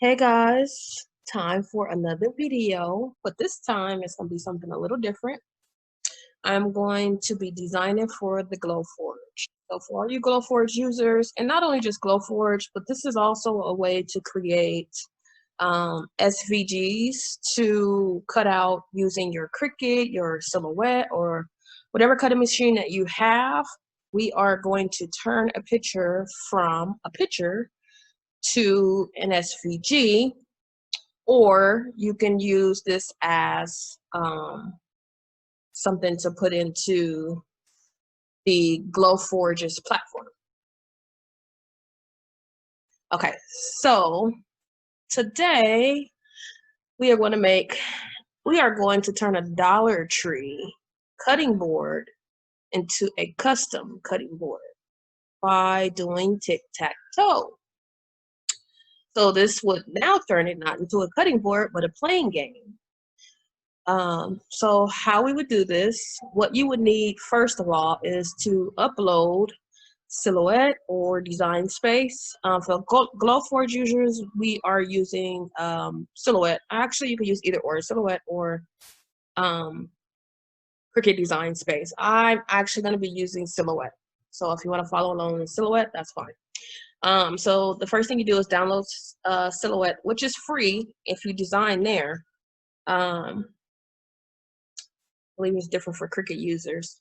Hey guys, time for another video, but this time it's going to be something a little different. I'm going to be designing for the Glowforge. So for all you Glowforge users, and not only just Glowforge, but this is also a way to create SVGs to cut out using your Cricut, your Silhouette, or whatever cutting machine that you have. We are going to turn a picture from a picture to an SVG, or you can use this as something to put into the Glowforge's platform. Okay, so today we are going to turn a Dollar Tree cutting board into a custom cutting board by doing tic-tac-toe. So this would now turn it not into a cutting board, but a playing game. So how we would do this, what you would need first of all is to upload Silhouette or Design Space. For Glowforge users, we are using Silhouette. Actually, you can use either or, Silhouette or Cricut Design Space. I'm actually going to be using Silhouette. So if you want to follow along in Silhouette, that's fine. So the first thing you do is download Silhouette, which is free if you design there. I believe it's different for Cricut users.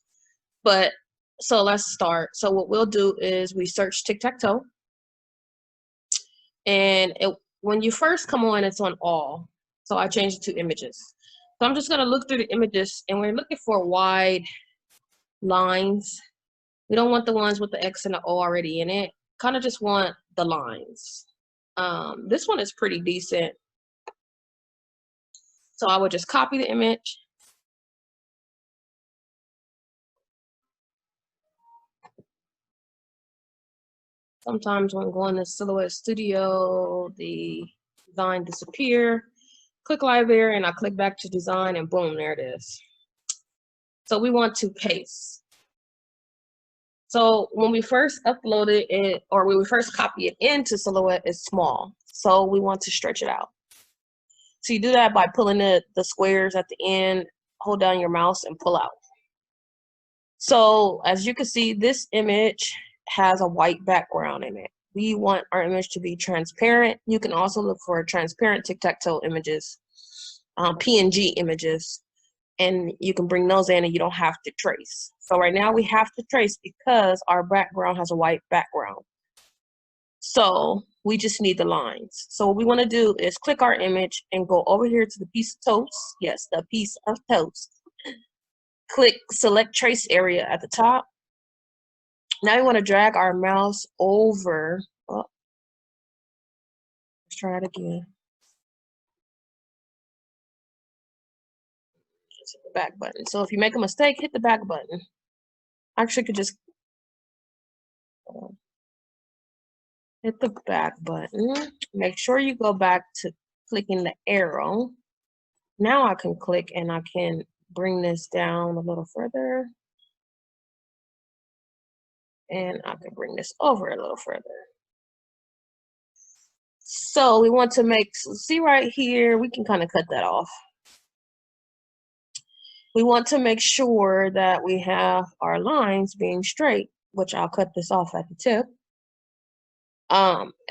But so let's start. So what we'll do is we search tic-tac-toe. And when you first come on, it's on all. So I changed it to images. So I'm just going to look through the images, and we're looking for wide lines. We don't want the ones with the X and the O already in it. Kind of just want the lines. This one is pretty decent. So I would just copy the image. Sometimes when going to Silhouette Studio, the design disappear. Click library and I click back to design and boom, there it is. So we want to paste. So when we first uploaded it, or when we first copy it into Silhouette, it's small. So we want to stretch it out. So you do that by pulling the squares at the end, hold down your mouse and pull out. So as you can see, this image has a white background in it. We want our image to be transparent. You can also look for transparent tic-tac-toe images, PNG images, and you can bring those in and you don't have to trace. So right now we have to trace because our background has a white background. So we just need the lines. So what we want to do is click our image and go over here to the piece of toast. Yes, the piece of toast. Click select trace area at the top. Now we want to drag our mouse over. Oh, let's try it again. Just hit the back button. So if you make a mistake, hit the back button. Actually, you could just hit the back button. Make sure you go back to clicking the arrow. Now I can click and I can bring this down a little further. And I can bring this over a little further. So we want to make, see right here, we can kind of cut that off. We want to make sure that we have our lines being straight, which I'll cut this off at the tip.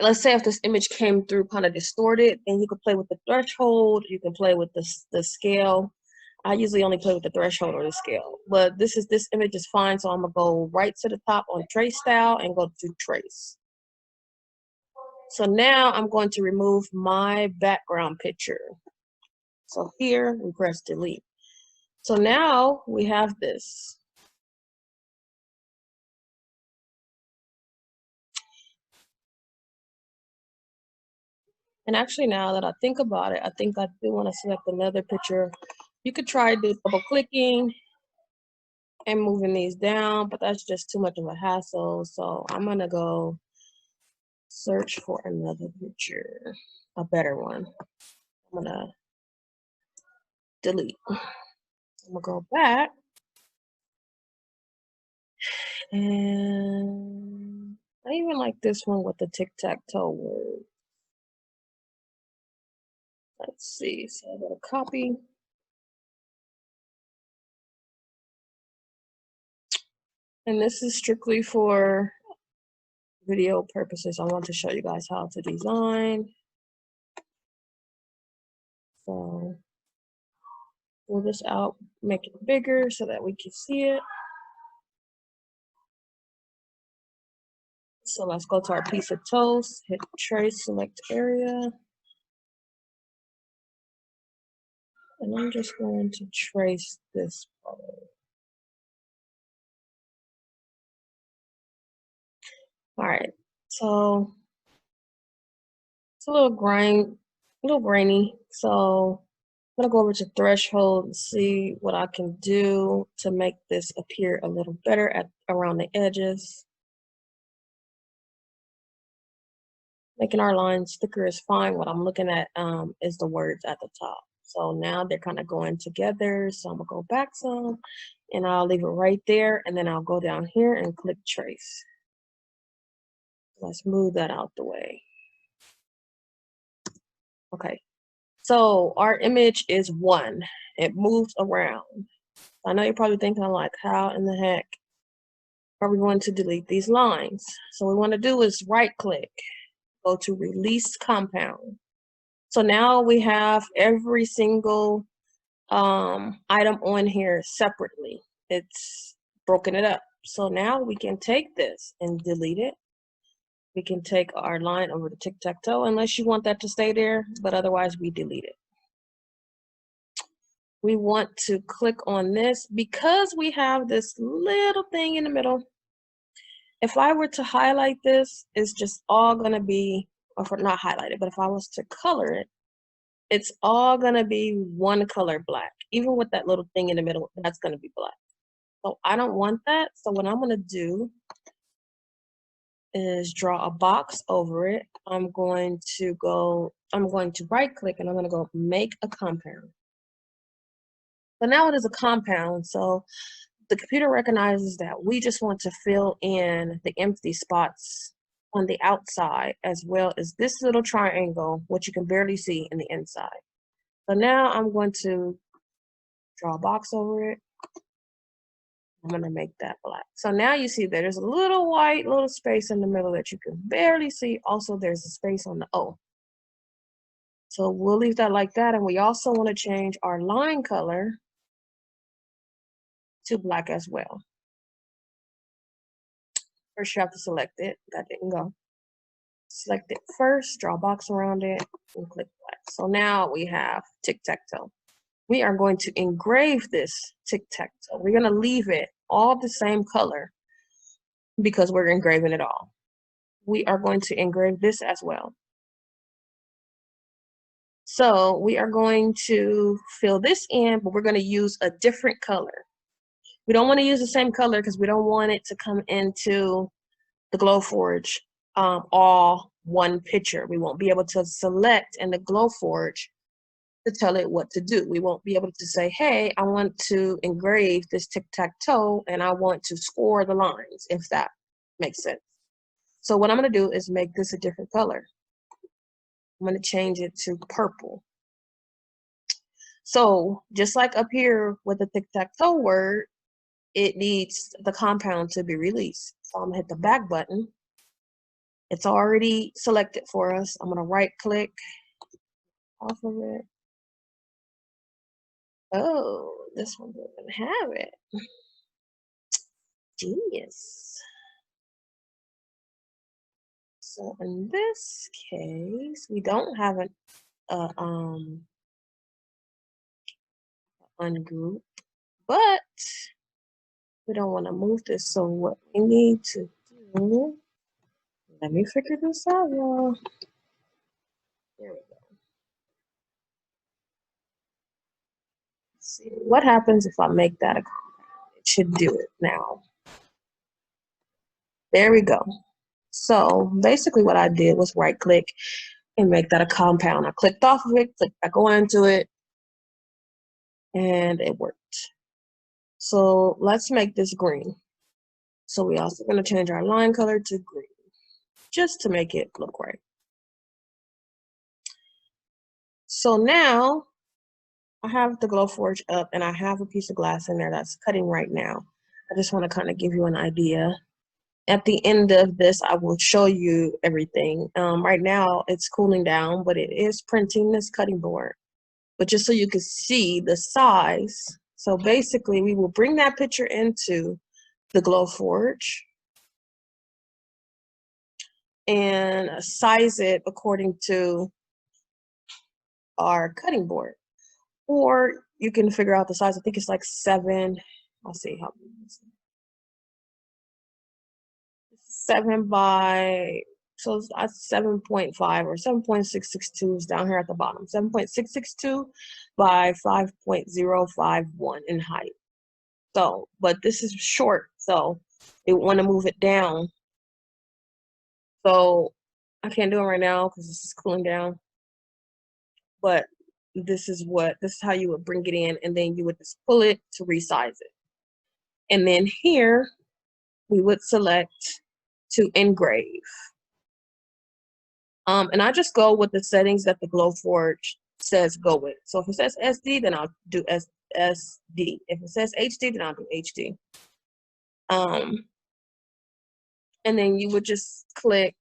Let's say if this image came through kind of distorted, and you can play with the threshold, you can play with the scale. I usually only play with the threshold or the scale, but this image is fine. So I'm gonna go right to the top on trace style and go to trace. So now I'm going to remove my background picture. So here we press delete. So now we have this. And actually, now that I think about it, I think I do want to select another picture. You could try double clicking and moving these down, but that's just too much of a hassle. So I'm going to go search for another picture, a better one. I'm going to delete. I'm going to go back. And I even like this one with the tic-tac-toe word. Let's see, so I'm gonna copy. And this is strictly for video purposes. I want to show you guys how to design. So pull this out, make it bigger so that we can see it. So let's go to our piece of toast, hit trace, select area. And I'm just going to trace this part. All right, so it's a little grainy. So I'm gonna go over to threshold and see what I can do to make this appear a little better around the edges. Making our lines thicker is fine. What I'm looking at is the words at the top. So now they're kind of going together. So I'm gonna go back some and I'll leave it right there. And then I'll go down here and click trace. Let's move that out the way. Okay, so our image is 1. It moves around. I know you're probably thinking like, how in the heck are we going to delete these lines? So what we want to do is right click, go to release compound. So now we have every single item on here separately. It's broken it up. So now we can take this and delete it. We can take our line over to tic-tac-toe unless you want that to stay there, but otherwise we delete it. We want to click on this because we have this little thing in the middle. If I were to highlight this, it's just all gonna be, or not highlighted, but if I was to color it, it's all gonna be one color black. Even with that little thing in the middle, that's gonna be black. So I don't want that. So what I'm gonna do is draw a box over it. I'm going to right click and I'm gonna go make a compound. So now it is a compound. So the computer recognizes that we just want to fill in the empty spots on the outside as well as this little triangle, which you can barely see in the inside. So now I'm going to draw a box over it. I'm gonna make that black. So now you see that there's a little white little space in the middle that you can barely see. Also, there's a space on the O. So we'll leave that like that. And we also want to change our line color to black as well. First, you have to select it. That didn't go. Select it first, draw a box around it, and click black. So now we have tic-tac-toe. We are going to engrave this tic-tac-toe. We're going to leave it all the same color because we're engraving it all. We are going to engrave this as well. So we are going to fill this in, but we're going to use a different color. We don't want to use the same color because we don't want it to come into the Glowforge all one picture. We won't be able to select in the Glowforge to tell it what to do. We won't be able to say, hey, I want to engrave this tic-tac-toe and I want to score the lines, if that makes sense. So what I'm going to do is make this a different color. I'm going to change it to purple. So just like up here with the tic-tac-toe word, it needs the compound to be released. So I'm going to hit the back button. It's already selected for us. I'm going to right click off of it. Oh, this one doesn't have it. Genius. So in this case, we don't have an ungroup, but we don't want to move this. So what we need to do, let me figure this out, y'all. There we go. Let's see what happens if I make that a compound. It should do it now. There we go. So basically what I did was right click and make that a compound. I clicked off of it, clicked back onto it, and it worked. So let's make this green. So we're also going to change our line color to green, just to make it look right. So now I have the Glowforge up and I have a piece of glass in there that's cutting right now. I just want to kind of give you an idea. At the end of this, I will show you everything. Right now it's cooling down, but it is printing this cutting board. But just so you can see the size. So basically we will bring that picture into the Glowforge and size it according to our cutting board. Or you can figure out the size. I think it's like 7. I'll see how 7 by, so it's 7.5 or 7.662 is down here at the bottom. 7.662 by 5.051 in height. So, but this is short, so they want to move it down. So I can't do it right now because this is cooling down. But this is how you would bring it in, and then you would just pull it to resize it. And then here we would select to engrave. And I just go with the settings that the Glowforge says go with. So if it says SD, then I'll do SD. If it says HD, then I'll do HD. And then you would just click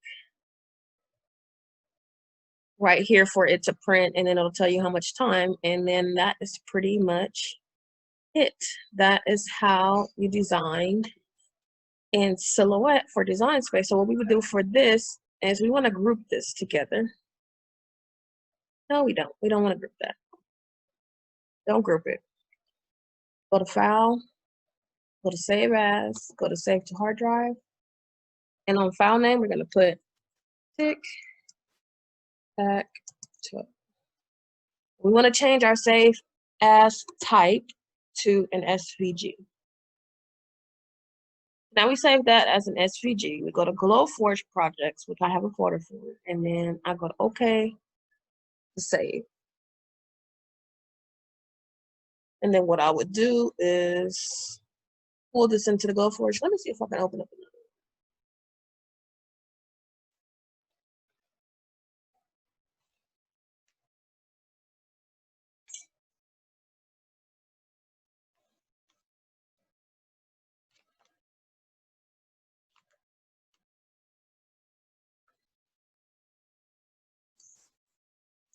right here for it to print, and then it'll tell you how much time, and then that is pretty much it. That is how you designed in Silhouette for Design Space. So what we would do for this is we want to group this together. No, we don't. We don't want to group that. Don't group it. Go to File, go to Save As, go to Save to Hard Drive, and on file name, we're going to put Tic Tac Toe. We want to change our Save As type to an SVG. Now we save that as an SVG. We go to Glowforge projects, which I have a folder for, and then I go to OK to save. And then what I would do is pull this into the Glowforge. Let me see if I can open up another.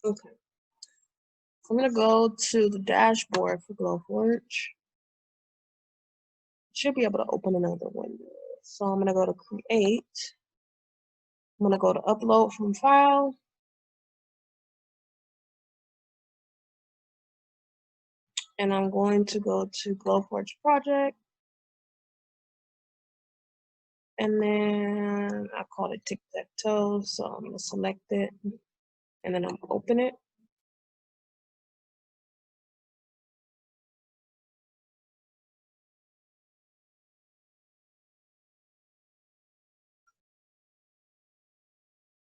Okay. So I'm going to go to the dashboard for Glowforge. Should be able to open another window. So I'm going to go to Create. I'm going to go to Upload from File. And I'm going to go to Glowforge Project. And then I call it Tic Tac Toe. So I'm going to select it. And then I'm going to open it.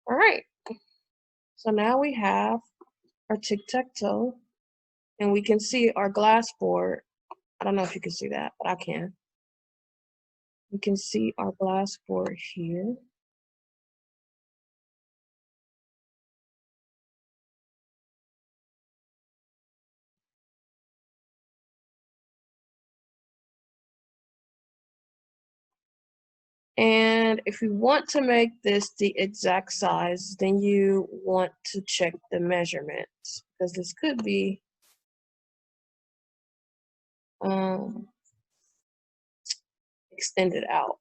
All right. So now we have our tic-tac-toe, and we can see our glass board. I don't know if you can see that, but I can. You can see our glass board here. And if you want to make this the exact size, then you want to check the measurements, because this could be extended out.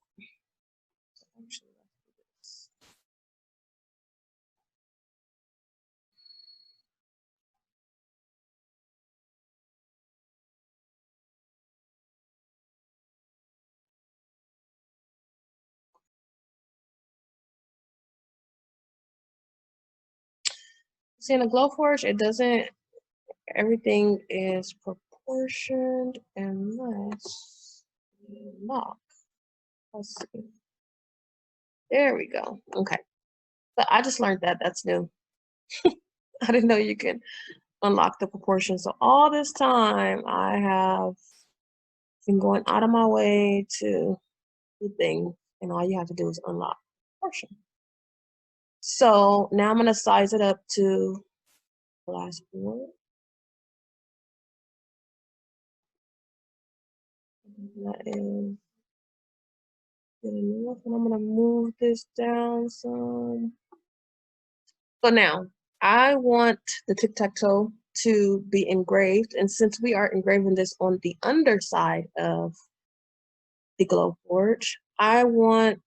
See, in a Glowforge, it doesn't, everything is proportioned unless you lock. Let's see. There we go. Okay. But I just learned that. That's new. I didn't know you can unlock the proportion. So all this time I have been going out of my way to do things, and all you have to do is unlock proportion. So now I'm going to size it up to glass board. That is good enough. And I'm gonna move this down some. So now I want the tic-tac-toe to be engraved. And since we are engraving this on the underside of the Glowforge, I want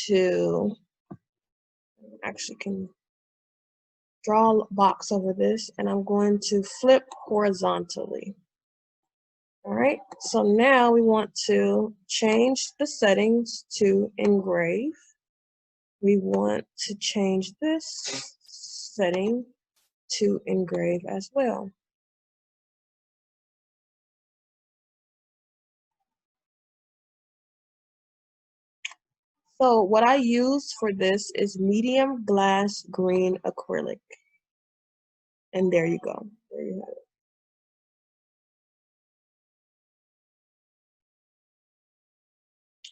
to actually can draw a box over this, and I'm going to flip horizontally. All right, so now we want to change the settings to engrave. We want to change this setting to engrave as well. So what I use for this is medium glass green acrylic. And there you go. There you have it.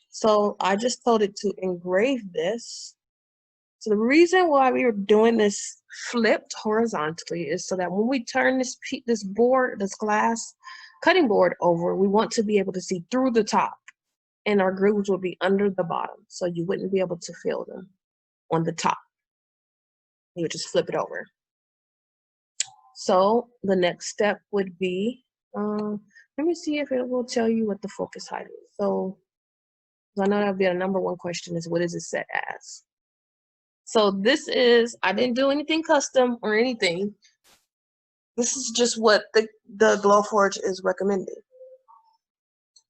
So I just told it to engrave this. So the reason why we were doing this flipped horizontally is so that when we turn this board, this glass cutting board over, we want to be able to see through the top, and our grooves will be under the bottom, so you wouldn't be able to feel them on the top. You would just flip it over. So the next step would be, let me see if it will tell you what the focus height is. So I know that'll be a number one question is what is it set as? So this is, I didn't do anything custom or anything. This is just what the Glowforge is recommending.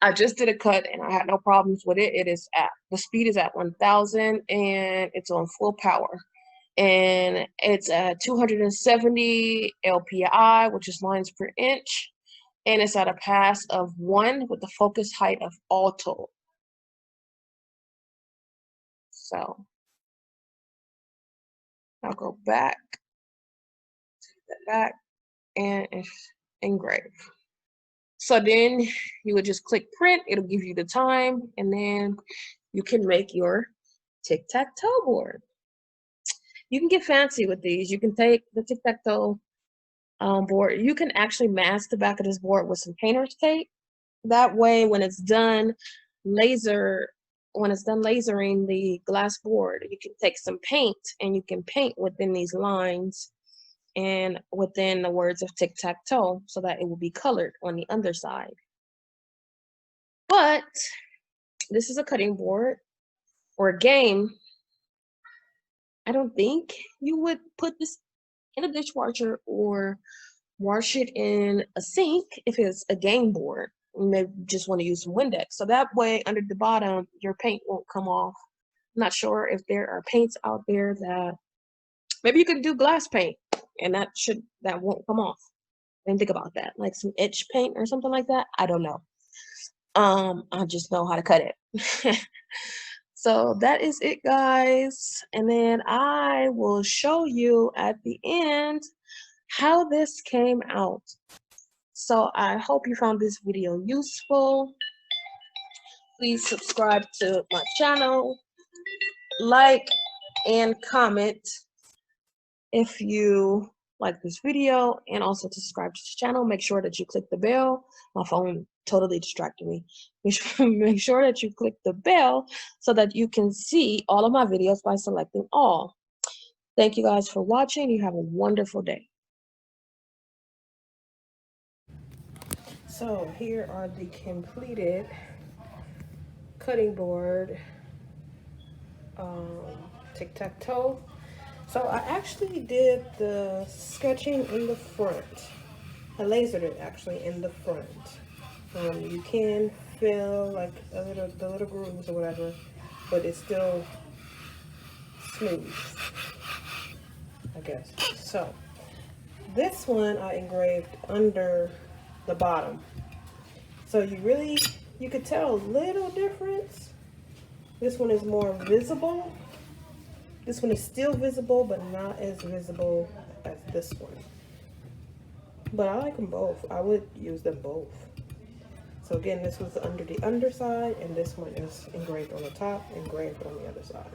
I just did a cut and I had no problems with it. It is at, the speed is at 1000 and it's on full power. And it's at 270 LPI, which is lines per inch. And it's at a pass of 1 with the focus height of auto. So I'll go back, take that back, and engrave. So then you would just click print, it'll give you the time, and then you can make your tic-tac-toe board. You can get fancy with these. You can take the tic-tac-toe board. You can actually mask the back of this board with some painter's tape. That way, when it's done lasering the glass board, you can take some paint and you can paint within these lines and within the words of tic-tac-toe so that it will be colored on the underside. But this is a cutting board or a game. I don't think you would put this in a dishwasher or wash it in a sink if it's a game board. You may just want to use some Windex. So that way, under the bottom, your paint won't come off. I'm not sure if there are paints out there that maybe you could do glass paint and that won't come off. I didn't think about that. Like some etch paint or something like that. I don't know. I just know how to cut it. So that is it, guys. And then I will show you at the end how this came out. So I hope you found this video useful. Please subscribe to my channel, like, and comment if you like this video, and also to subscribe to the channel. Make sure that you click the bell. My phone totally distracted me. Make sure that you click the bell so that you can see all of my videos by selecting all. Thank you guys for watching. You have a wonderful day. So here are the completed cutting board tic-tac-toe. So I actually did the sketching in the front. I lasered it actually in the front. You can feel like the little grooves or whatever, but it's still smooth, I guess. So this one I engraved under the bottom. So you could tell a little difference. This one is more visible. This one is still visible, but not as visible as this one. But I like them both. I would use them both. So again, this was under the underside, and this one is engraved on the top, engraved on the other side.